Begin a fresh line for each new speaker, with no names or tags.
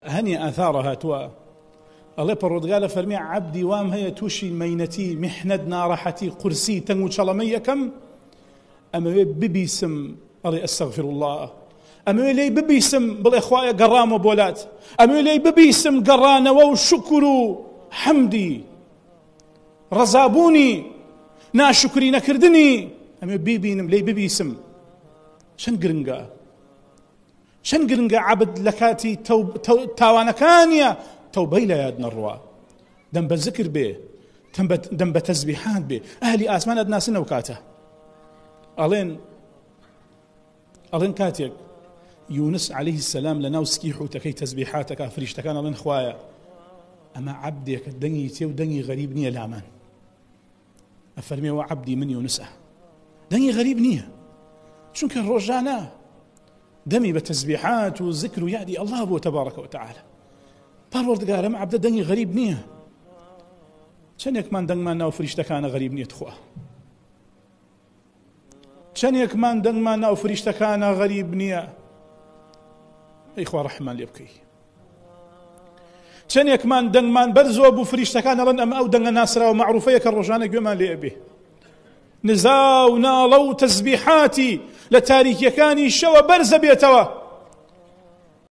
هني آثارها توا الله پروردگار فرمي عبدي وام هي توشي مينتي محند نارحتي قرسي تنو شلمية كم أما ببيسم الله أستغفر الله أما لي ببيسم بالإخوة قرام وبولات أما لي ببيسم قرانا وشكر حمدي رزابوني ناشكري نكردني أما بيبينم لي ببيسم شن قرنقا عبد لكاتي تاوانا كانيا توبي لا يادنا الروا دم بذكر به دم بتسبيحات به أهلي آسمان أدنا سنة وكاته ألين كاتيك يونس عليه السلام لناو سكيحوتك كي تسبيحاتك فريشتك أنا لين خوايا أما عبدك الدنيا تيو دنيا غريب نية لامان أفرمي وعبدي من يونسه دنيا غريب نية شو كان رجعنا دمي بتسبيحات وذكر يعدي الله أبو تبارك وتعالى پروردگار ما عبد دنيا غريب نية شنيك من دنگ ما ناو فريشتك أنا غريب نية تخوه شنيك من دنگ ما ناو فريشتك أنا غريب نية إخوة رحمن يبكي شنيك من دنگ من برزو أبو فريشتك أنا لن أم أو دنگ ناسرة ومعروفية كالرجانة بما ليبه نزاو نالو تسبيحاتي لتاريخ يكاني شو برز بيتوا